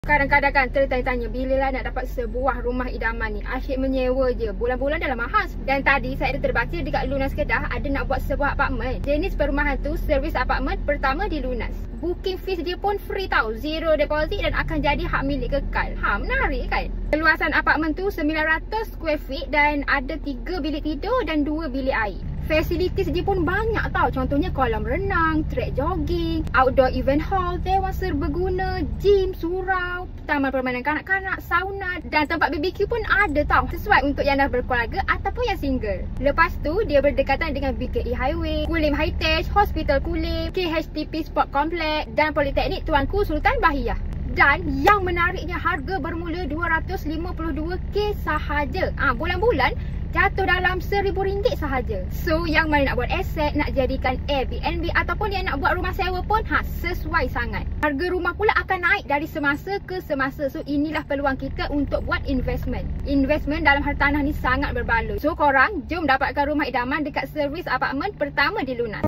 Kadang-kadang kan tertanya-tanya bila lah nak dapat sebuah rumah idaman ni. Asyik menyewa je, bulan-bulan dah mahal. Dan tadi saya ada terbaca dekat Lunas Kedah ada nak buat sebuah apartmen. Jenis perumahan tu servis apartmen pertama di Lunas. Booking fees dia pun free tau, zero deposit dan akan jadi hak milik kekal. Menarik kan? Luasan apartmen tu 900 square feet dan ada 3 bilik tidur dan 2 bilik air. Facilities dia pun banyak tau. Contohnya kolam renang, track jogging, outdoor event hall, dewan serbaguna, gym, surau, taman permainan kanak-kanak, sauna dan tempat BBQ pun ada tau. Sesuai untuk yang dah berkeluarga ataupun yang single. Lepas tu dia berdekatan dengan BKE Highway, Kulim Heritage, Hospital Kulim, KHTP Sport Complex dan Politeknik Tuanku Sultan Bahiyah. Dan yang menariknya harga bermula RM252K sahaja. Bulan-bulan jatuh dalam RM1,000 sahaja. So yang mana nak buat aset, nak jadikan Airbnb ataupun yang nak buat rumah sewa pun sesuai sangat. Harga rumah pula akan naik dari semasa ke semasa. So inilah peluang kita untuk buat investment. Investment dalam hartanah ni sangat berbaloi. So korang jom dapatkan rumah idaman dekat servis apartmen pertama di Lunas.